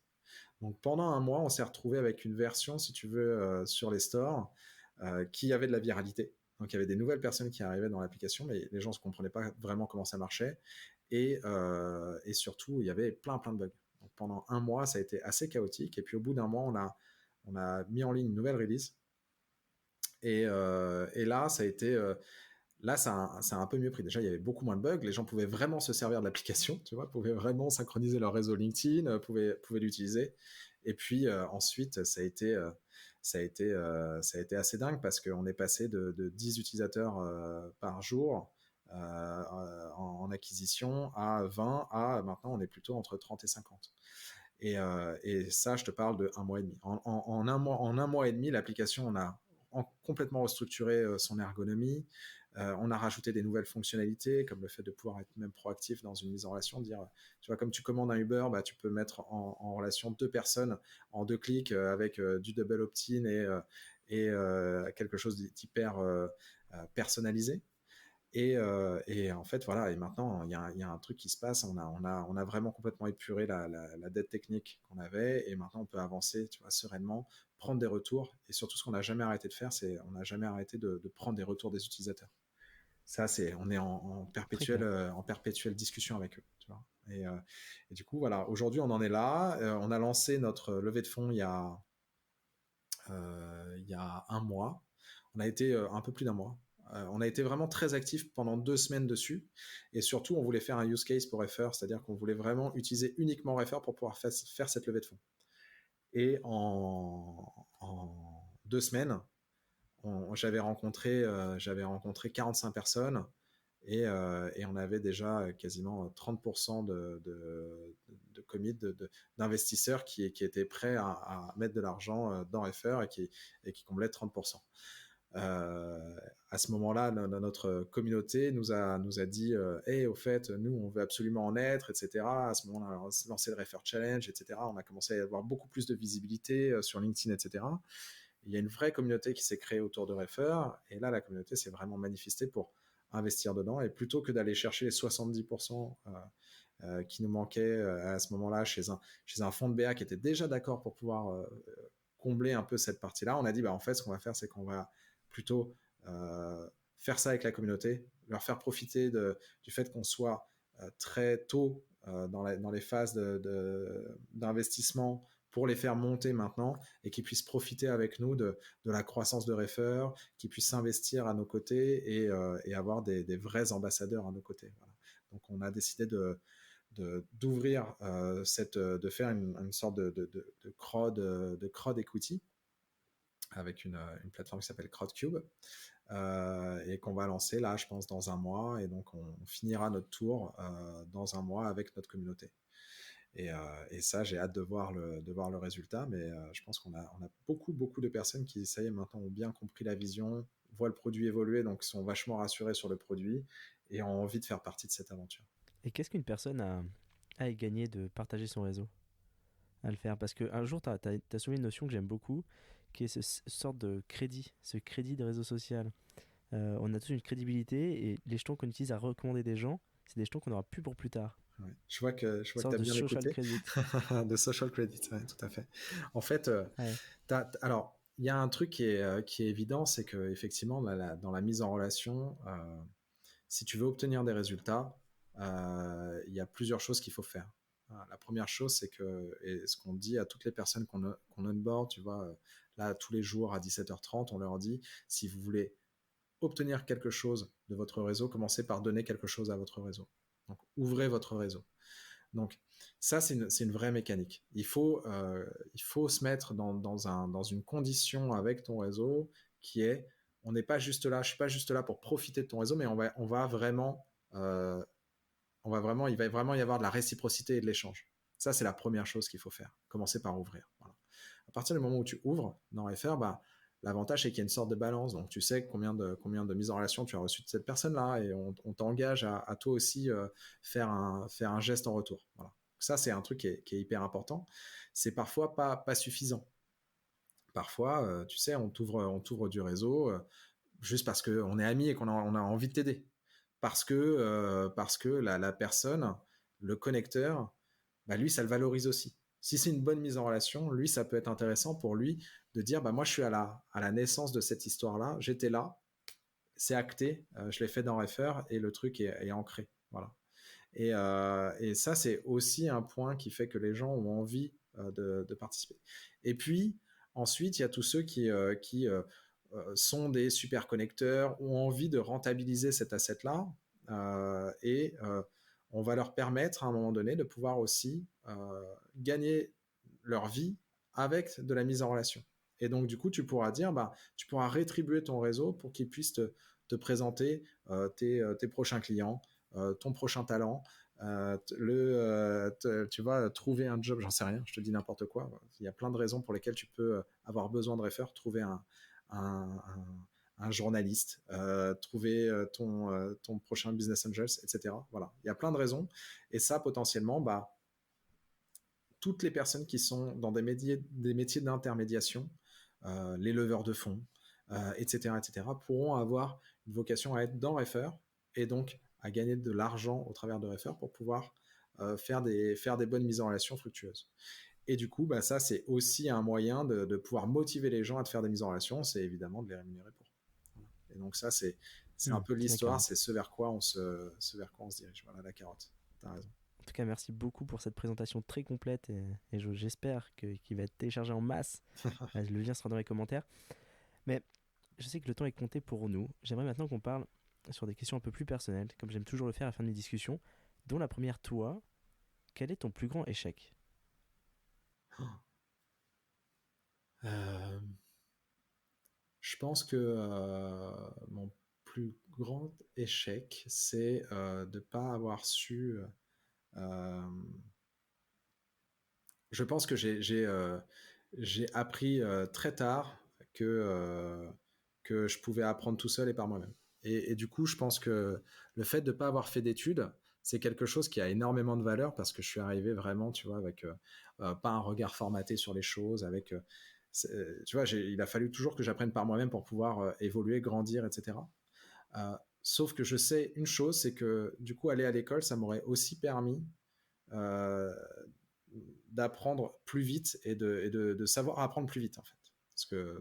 Donc pendant un mois, on s'est retrouvé avec une version, si tu veux, sur les stores, qui avait de la viralité. Donc il y avait des nouvelles personnes qui arrivaient dans l'application, mais les gens ne comprenaient pas vraiment comment ça marchait. Et surtout, il y avait plein de bugs. Donc pendant un mois, ça a été assez chaotique. Et puis au bout d'un mois, on a mis en ligne une nouvelle release. Et là, ça a été... là, ça a un peu mieux pris. Déjà, il y avait beaucoup moins de bugs. Les gens pouvaient vraiment se servir de l'application, tu vois, pouvaient vraiment synchroniser leur réseau LinkedIn, pouvaient l'utiliser. Et puis ensuite, ça a été assez dingue parce qu'on est passé de 10 utilisateurs par jour en acquisition à 20, à maintenant on est plutôt entre 30 et 50. Et ça, je te parle de 1 mois et demi. En un mois et demi, l'application, on a complètement restructuré son ergonomie. On a rajouté des nouvelles fonctionnalités, comme le fait de pouvoir être même proactif dans une mise en relation, dire, tu vois, comme tu commandes un Uber, bah, tu peux mettre en relation 2 personnes en 2 clics avec du double opt-in et quelque chose d'hyper personnalisé. Et en fait, voilà, et maintenant, il y a un truc qui se passe. On a vraiment complètement épuré la dette technique qu'on avait, et maintenant, on peut avancer, tu vois, sereinement, prendre des retours. Et surtout, ce qu'on n'a jamais arrêté de faire, c'est on n'a jamais arrêté de prendre des retours des utilisateurs. Ça, on est en perpétuelle discussion avec eux, tu vois. Et du coup, voilà, aujourd'hui, on en est là. On a lancé notre levée de fonds il y a un mois. On a été un peu plus d'un mois. On a été vraiment très actifs pendant 2 semaines dessus. Et surtout, on voulait faire un use case pour Refer, c'est-à-dire qu'on voulait vraiment utiliser uniquement Refer pour pouvoir faire cette levée de fonds. Et en 2 semaines, j'avais rencontré 45 personnes, et on avait déjà quasiment 30% de commit d'investisseurs qui étaient prêts à mettre de l'argent dans Refer et qui comblaient 30%. À ce moment-là, notre communauté nous a dit hey, au fait, nous, on veut absolument en être, etc. À ce moment-là, on a lancé le Refer Challenge, etc. On a commencé à avoir beaucoup plus de visibilité sur LinkedIn, etc. Il y a une vraie communauté qui s'est créée autour de Refer, et là, la communauté s'est vraiment manifestée pour investir dedans, et plutôt que d'aller chercher les 70% qui nous manquaient à ce moment-là chez un fonds de BA qui était déjà d'accord pour pouvoir combler un peu cette partie-là, on a dit, bah, en fait, ce qu'on va faire, c'est qu'on va plutôt faire ça avec la communauté, leur faire profiter du fait qu'on soit très tôt dans les phases d'investissement, pour les faire monter maintenant, et qu'ils puissent profiter avec nous de la croissance de Refer, qu'ils puissent s'investir à nos côtés et avoir des vrais ambassadeurs à nos côtés. Voilà. Donc on a décidé d'ouvrir de faire une sorte de crowd equity avec une plateforme qui s'appelle Crowdcube, et qu'on va lancer là, je pense, dans un mois. Et donc on finira notre tour dans un mois avec notre communauté. Et ça, j'ai hâte de voir le résultat, mais je pense qu'on a beaucoup de personnes qui, ça y est, maintenant ont bien compris la vision, voient le produit évoluer, donc sont vachement rassurés sur le produit et ont envie de faire partie de cette aventure. Et qu'est-ce qu'une personne a à y gagner de partager son réseau, à le faire? Parce qu'un jour, tu as soulevé une notion que j'aime beaucoup, qui est cette sorte de crédit, ce crédit de réseau social. On a tous une crédibilité, et les jetons qu'on utilise à recommander des gens, c'est des jetons qu'on aura plus pour plus tard. Ouais. Je vois que tu as bien social écouté. Credit. De social credit, ouais, tout à fait. En fait, Ouais. alors, il y a un truc qui est évident, c'est que effectivement, dans la mise en relation, si tu veux obtenir des résultats, il y a plusieurs choses qu'il faut faire. La première chose, c'est que, et ce qu'on dit à toutes les personnes qu'on onboard, tu vois, là, tous les jours à 17h30, on leur dit, si vous voulez obtenir quelque chose de votre réseau, commencez par donner quelque chose à votre réseau. Donc, ouvrez votre réseau. Donc, ça, c'est une vraie mécanique. Il faut se mettre dans une condition avec ton réseau qui est, on n'est pas juste là, je suis pas juste là pour profiter de ton réseau, mais il va vraiment y avoir de la réciprocité et de l'échange. Ça, c'est la première chose qu'il faut faire. Commencer par ouvrir. Voilà. À partir du moment où tu ouvres dans Refer, l'avantage, c'est qu'il y a une sorte de balance. Donc, tu sais combien de mises en relation tu as reçu de cette personne-là, et on t'engage à toi aussi faire un geste en retour. Voilà. Ça, c'est un truc qui est hyper important. C'est parfois pas suffisant. Parfois, tu sais, on t'ouvre du réseau juste parce qu'on est amis et qu'on a envie de t'aider. Parce que la personne, le connecteur, lui, ça le valorise aussi. Si c'est une bonne mise en relation, lui, ça peut être intéressant pour lui de dire, moi, je suis à la naissance de cette histoire-là, j'étais là, c'est acté, je l'ai fait dans Refer, et le truc est ancré. Voilà. Et ça, c'est aussi un point qui fait que les gens ont envie de participer. Et puis, ensuite, il y a tous ceux qui sont des super connecteurs, ont envie de rentabiliser cet asset-là, et on va leur permettre à un moment donné de pouvoir aussi gagner leur vie avec de la mise en relation. Et donc, du coup, tu pourras dire, tu pourras rétribuer ton réseau pour qu'il puisse te présenter tes prochains clients, ton prochain talent, tu vas trouver un job, j'en sais rien, je te dis n'importe quoi. Il y a plein de raisons pour lesquelles tu peux avoir besoin de Refer, trouver un journaliste, trouver ton prochain business angels, etc. Voilà, il y a plein de raisons. Et ça, potentiellement, toutes les personnes qui sont dans des métiers d'intermédiation les leveurs de fonds, etc., pourront avoir une vocation à être dans Refer et donc à gagner de l'argent au travers de Refer pour pouvoir faire des bonnes mises en relation fructueuses. Et du coup, bah, ça, c'est aussi un moyen de pouvoir motiver les gens à te faire des mises en relation, c'est évidemment de les rémunérer pour. Voilà. Et donc ça, c'est un peu l'histoire, D'accord. c'est ce vers quoi on se dirige. Voilà, la carotte. T'as raison. En tout cas, merci beaucoup pour cette présentation très complète et j'espère qu'il va être téléchargé en masse. Le lien sera dans les commentaires. Mais je sais que le temps est compté pour nous. J'aimerais maintenant qu'on parle sur des questions un peu plus personnelles, comme j'aime toujours le faire à la fin de mes discussions, dont la première, toi, quel est ton plus grand échec? Euh, je pense que mon plus grand échec, c'est de ne pas avoir su. Euh, je pense que j'ai appris très tard que je pouvais apprendre tout seul et par moi-même. Et du coup, je pense que le fait de ne pas avoir fait d'études, c'est quelque chose qui a énormément de valeur parce que je suis arrivé vraiment, tu vois, avec pas un regard formaté sur les choses, avec, tu vois, il a fallu toujours que j'apprenne par moi-même pour pouvoir évoluer, grandir, etc. Sauf que je sais une chose, c'est que du coup, aller à l'école, ça m'aurait aussi permis euh, d'apprendre plus vite et de savoir apprendre plus vite en fait. Parce que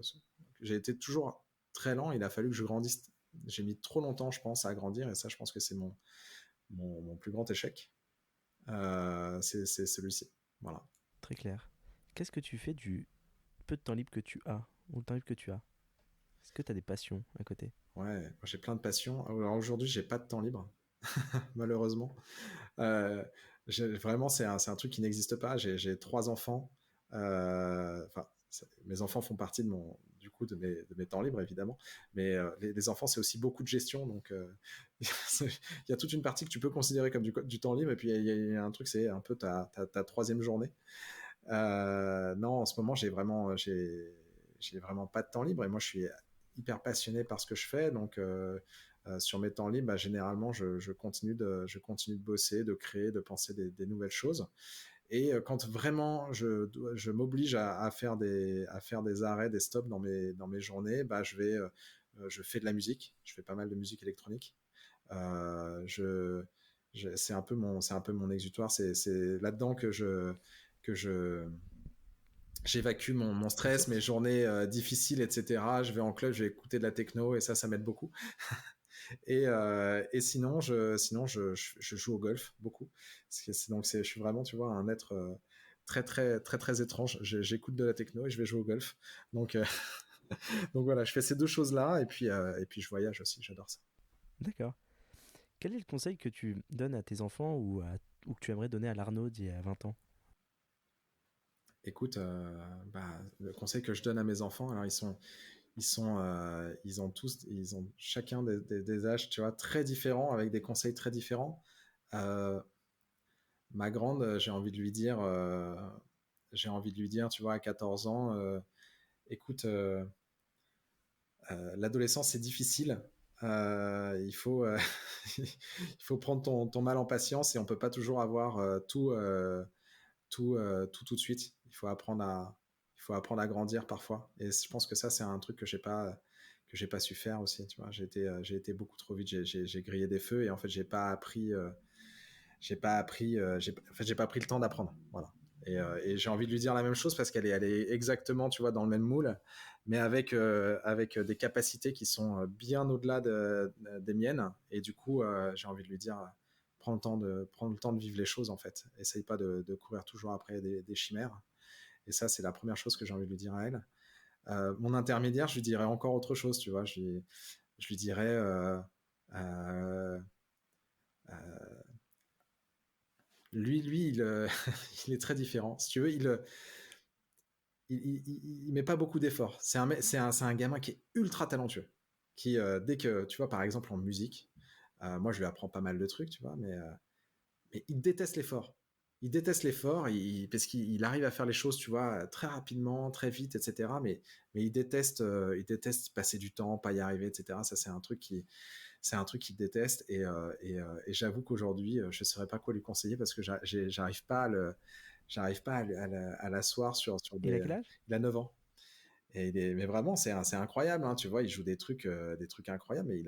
j'ai été toujours très lent, il a fallu que je grandisse. J'ai mis trop longtemps, je pense, à grandir et ça, je pense que c'est mon plus grand échec. C'est celui-ci. Voilà. Très clair. Qu'est-ce que tu fais du peu de temps libre que tu as, ou le temps libre que tu as? Est-ce que tu as des passions à côté? Ouais, j'ai plein de passions. Alors aujourd'hui, j'ai pas de temps libre, malheureusement. Euh, vraiment, c'est un truc qui n'existe pas. J'ai 3 enfants. Enfin, mes enfants font partie du coup, de mes temps libres, évidemment. Mais les enfants, c'est aussi beaucoup de gestion. Donc, il y a toute une partie que tu peux considérer comme du temps libre. Et puis, il y a un truc, c'est un peu ta troisième journée. Non, en ce moment, j'ai vraiment pas de temps libre. Et moi, je suis hyper passionné par ce que je fais. Donc, sur mes temps libres, bah, généralement, je continue de bosser, de créer, de penser des nouvelles choses. Et quand vraiment je m'oblige à faire des arrêts, des stops dans mes journées, bah, je fais de la musique. Je fais pas mal de musique électronique. Euh, je, c'est un peu mon exutoire. C'est là-dedans que j'évacue mon stress, mes journées difficiles, etc. Je vais en club, je vais écouter de la techno et ça m'aide beaucoup. Et sinon, je joue au golf beaucoup. Donc, je suis vraiment, tu vois, un être très, très, très, très étrange. J'écoute de la techno et je vais jouer au golf. Donc, donc voilà, je fais ces deux choses-là et puis je voyage aussi, j'adore ça. D'accord. Quel est le conseil que tu donnes à tes enfants ou que tu aimerais donner à l'Arnaud d'il y a 20 ans? Écoute, bah, le conseil que je donne à mes enfants, alors ils ont chacun des âges, tu vois, très différents, avec des conseils très différents. Euh, Ma grande, j'ai envie de lui dire, tu vois, à 14 ans, écoute, l'adolescence c'est difficile. Il faut prendre ton mal en patience et on peut pas toujours avoir tout de suite. Il faut apprendre à grandir parfois. Et je pense que ça c'est un truc que j'ai pas su faire aussi. Tu vois, j'ai été beaucoup trop vite. J'ai grillé des feux et en fait j'ai pas pris le temps d'apprendre. Voilà. Et j'ai envie de lui dire la même chose parce elle est exactement, tu vois, dans le même moule, mais avec des capacités qui sont bien au-delà des miennes. Et du coup, j'ai envie de lui dire, prends le temps de vivre les choses en fait. Essaye pas de courir toujours après des chimères. Et ça, c'est la première chose que j'ai envie de lui dire à elle. Mon intermédiaire, je lui dirais encore autre chose, tu vois. Je lui dirais, euh, euh, il est très différent. Si tu veux, il met pas beaucoup d'efforts. C'est un gamin qui est ultra talentueux. Qui, dès que, tu vois, par exemple en musique, moi je lui apprends pas mal de trucs, tu vois, mais il déteste l'effort. Il déteste l'effort parce qu'il arrive à faire les choses, tu vois, très rapidement, très vite, etc. Mais il déteste passer du temps, pas y arriver, etc. Ça, c'est un truc qu'il déteste. Et j'avoue qu'aujourd'hui, je ne saurais pas quoi lui conseiller parce que j'arrive pas à l'asseoir sur Il a des. quel âge? Il a 9 ans. Mais vraiment, c'est incroyable, hein, tu vois, il joue des trucs incroyables, mais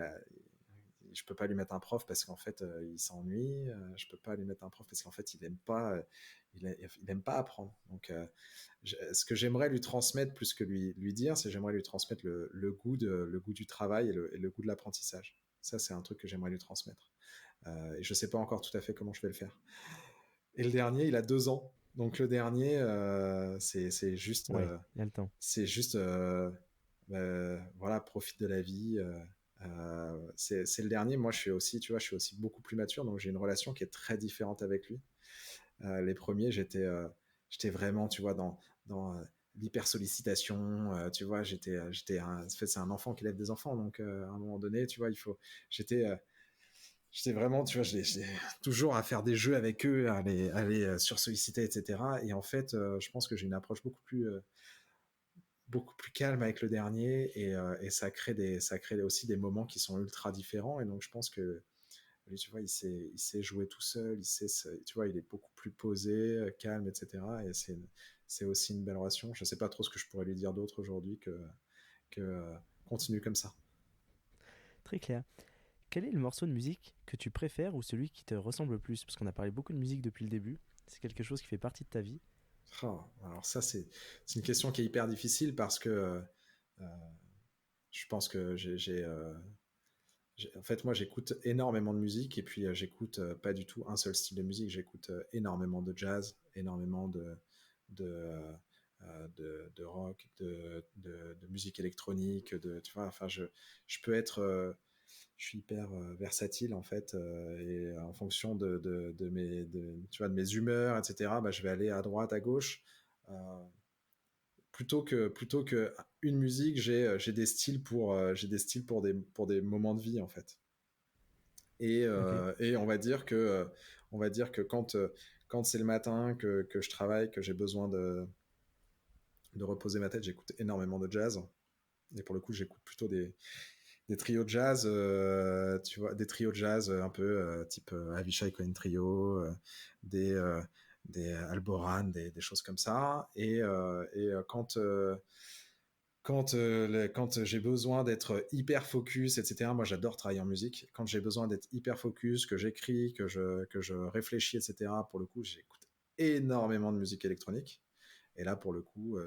je peux pas lui mettre un prof parce qu'en fait, il s'ennuie. Je peux pas lui mettre un prof parce qu'en fait, il aime pas apprendre. Donc, ce que j'aimerais lui transmettre plus que lui dire, c'est j'aimerais lui transmettre le goût du travail et le goût de l'apprentissage. Ça, c'est un truc que j'aimerais lui transmettre. Et je sais pas encore tout à fait comment je vais le faire. Et le dernier, il a 2 ans. Donc le dernier, Ouais, il y a le temps. c'est juste, voilà, profite de la vie. C'est le dernier. Moi, je suis aussi, tu vois, je suis aussi beaucoup plus mature, donc j'ai une relation qui est très différente avec lui. Les premiers, j'étais vraiment, tu vois, dans l'hyper sollicitation. Tu vois, en fait, c'est un enfant qui élève des enfants, donc à un moment donné, tu vois, j'étais, j'étais vraiment, tu vois, j'étais toujours à faire des jeux avec eux, à les sursolliciter, etc. Et en fait, je pense que j'ai une approche beaucoup plus calme avec le dernier et ça crée aussi des moments qui sont ultra différents. Et donc, je pense que lui, tu vois, il sait jouer tout seul, tu vois, il est beaucoup plus posé, calme, etc. Et c'est aussi une belle relation. Je sais pas trop ce que je pourrais lui dire d'autre aujourd'hui que continue comme ça. Très clair. Quel est le morceau de musique que tu préfères ou celui qui te ressemble le plus? Parce qu'on a parlé beaucoup de musique depuis le début. C'est quelque chose qui fait partie de ta vie. Oh, alors ça, c'est une question qui est hyper difficile parce que euh, je pense que en fait, moi, j'écoute énormément de musique et puis j'écoute pas du tout un seul style de musique. J'écoute énormément de jazz, énormément de, de rock, de musique électronique, tu vois, enfin, je peux être, je suis hyper versatile en fait, et en fonction tu vois, de mes humeurs, etc., bah, je vais aller à droite, à gauche. Euh, plutôt que une musique, j'ai des styles pour des moments de vie en fait. Ok. Et on va dire que quand c'est le matin, que je travaille, que j'ai besoin de reposer ma tête, j'écoute énormément de jazz. Et pour le coup, j'écoute plutôt des trios de jazz, tu vois, des trios de jazz un peu type Avishai Cohen Trio, des, euh, des Alboran, des choses comme ça. Quand j'ai besoin d'être hyper focus, etc., moi j'adore travailler en musique. Quand j'ai besoin d'être hyper focus, que j'écris, que je réfléchis, etc., pour le coup, j'écoute énormément de musique électronique. Et là, pour le coup,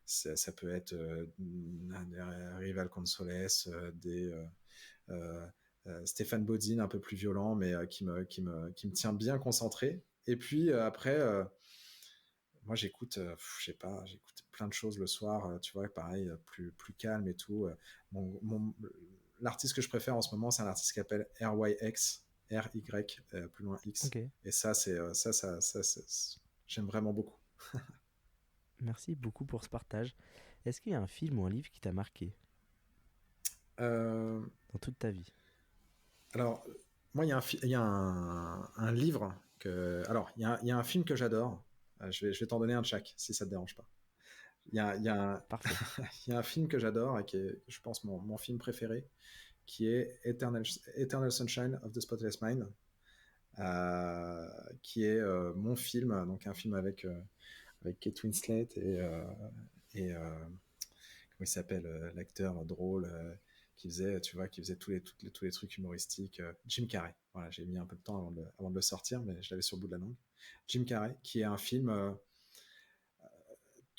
ça peut être des Rival Consoles, euh, Stéphane Bodzin un peu plus violent, mais qui me tient bien concentré. Et puis après, moi je sais pas, j'écoute plein de choses le soir, tu vois, pareil, plus calme et tout. Mon, mon- L'artiste que je préfère en ce moment, c'est un artiste qui s'appelle RYX, RY, plus loin X. Ok. Et ça, j'aime vraiment beaucoup. Merci beaucoup pour ce partage. Est-ce qu'il y a un film ou un livre qui t'a marqué Euh, dans toute ta vie? alors, moi, il y a un livre il y a un film que j'adore. Je vais t'en donner un de chaque, si ça te dérange pas. Il y a Parfait. il y a un film que j'adore et qui est, je pense, mon film préféré, qui est Eternal Sunshine of the Spotless Mind, euh, qui est mon film, donc un film avec Kate Winslet comment il s'appelle, l'acteur drôle qui faisait tous les trucs humoristiques, Jim Carrey. Voilà, j'ai mis un peu de temps avant de le sortir, mais je l'avais sur le bout de la langue. Jim Carrey, qui est un film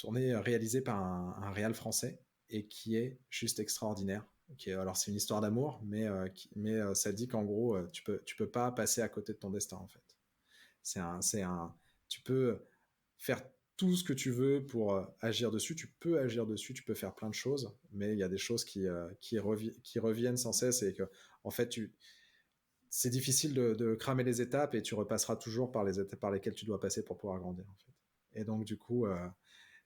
réalisé par un réal français et qui est juste extraordinaire. Alors c'est une histoire d'amour, mais ça dit qu'en gros, tu peux pas passer à côté de ton destin en fait. C'est un, tu peux faire tout ce que tu veux pour agir dessus. Tu peux agir dessus, tu peux faire plein de choses, mais il y a des choses qui reviennent sans cesse et que, en fait, c'est difficile de cramer les étapes et tu repasseras toujours par les étapes par lesquelles tu dois passer pour pouvoir grandir. En fait. Et donc, du coup,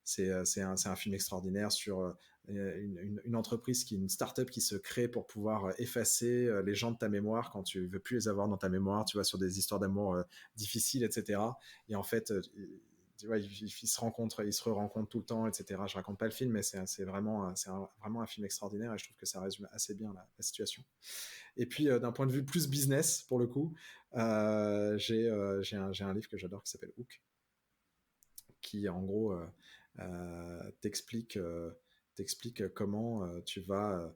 c'est un film extraordinaire sur une entreprise une start-up qui se crée pour pouvoir effacer les gens de ta mémoire quand tu veux plus les avoir dans ta mémoire, tu vois, sur des histoires d'amour difficiles, etc. Et en fait, tu vois, ils se rencontrent tout le temps, etc. Je raconte pas le film, mais vraiment un film extraordinaire et je trouve que ça résume assez bien la situation. Et puis, d'un point de vue plus business, pour le coup, j'ai un livre que j'adore qui s'appelle Hook, qui en gros t'explique comment tu vas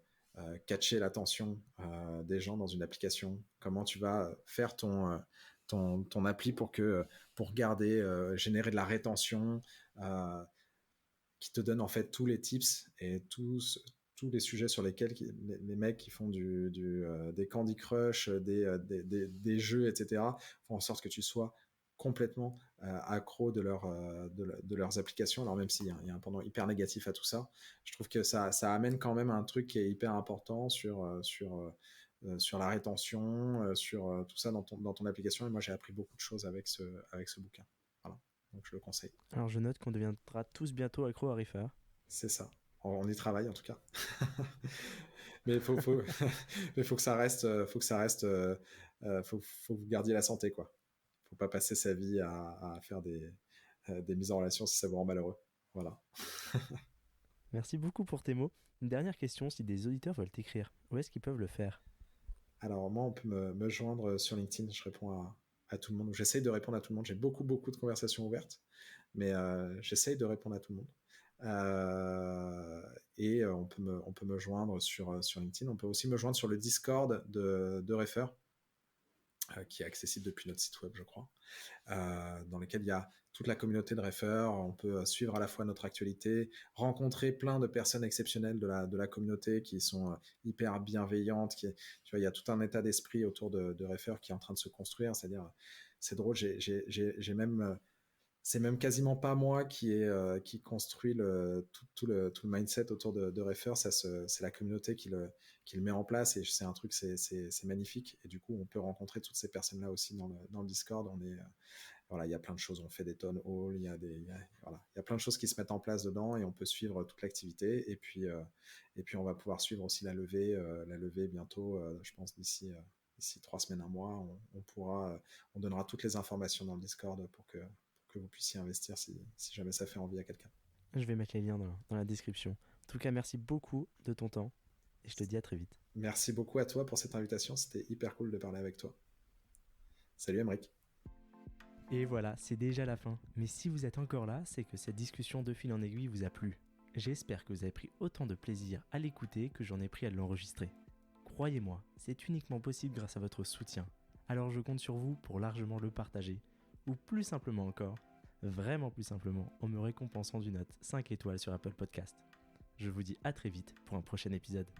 catcher l'attention des gens dans une application, comment tu vas faire ton appli pour garder, générer de la rétention, euh, qui te donne en fait tous les tips et tous les sujets sur lesquels les mecs qui font des Candy Crush, des jeux, etc., font en sorte que tu sois complètement accro de leurs applications. Alors même s'il y a un pendant hyper négatif à tout ça, je trouve que ça amène quand même un truc qui est hyper important sur la rétention, sur tout ça dans ton application. Et moi, j'ai appris beaucoup de choses avec ce bouquin. Voilà, donc je le conseille. Alors je note qu'on deviendra tous bientôt accro à Reefer. C'est ça. On y travaille en tout cas. Mais mais faut que ça reste, faut que vous gardiez la santé, quoi. Faut pas passer sa vie à faire des mises en relation si ça vous rend malheureux. Voilà. Merci beaucoup pour tes mots. Une dernière question, si des auditeurs veulent t'écrire, où est-ce qu'ils peuvent le faire? Alors moi, on peut me joindre sur LinkedIn. Je réponds à tout le monde. J'essaye de répondre à tout le monde. J'ai beaucoup de conversations ouvertes, mais j'essaye de répondre à tout le monde. Et on peut me joindre sur LinkedIn. On peut aussi me joindre sur le Discord de Refer, qui est accessible depuis notre site web, je crois, dans lequel il y a toute la communauté de Refer. On peut suivre à la fois notre actualité, rencontrer plein de personnes exceptionnelles de la communauté qui sont hyper bienveillantes. Tu vois, il y a tout un état d'esprit autour de Refer qui est en train de se construire. C'est-à-dire, c'est drôle, j'ai même c'est même quasiment pas moi qui construit tout le mindset autour de Refer. C'est la communauté qui le met en place et c'est un truc, c'est magnifique. Et du coup, on peut rencontrer toutes ces personnes-là aussi dans le Discord. Voilà, il y a plein de choses. On fait des town halls, voilà, il y a plein de choses qui se mettent en place dedans et on peut suivre toute l'activité. Et puis, on va pouvoir suivre aussi la levée bientôt, je pense d'ici 3 semaines, un mois. On donnera toutes les informations dans le Discord pour que vous puissiez investir si jamais ça fait envie à quelqu'un. Je vais mettre les liens dans la description. En tout cas, merci beaucoup de ton temps et je te dis à très vite. Merci beaucoup à toi pour cette invitation. C'était hyper cool de parler avec toi. Salut Emric. Et voilà, c'est déjà la fin. Mais si vous êtes encore là, c'est que cette discussion de fil en aiguille vous a plu. J'espère que vous avez pris autant de plaisir à l'écouter que j'en ai pris à l'enregistrer. Croyez-moi, c'est uniquement possible grâce à votre soutien. Alors je compte sur vous pour largement le partager. Ou plus simplement encore, vraiment plus simplement, en me récompensant d'une note 5 étoiles sur Apple Podcast. Je vous dis à très vite pour un prochain épisode.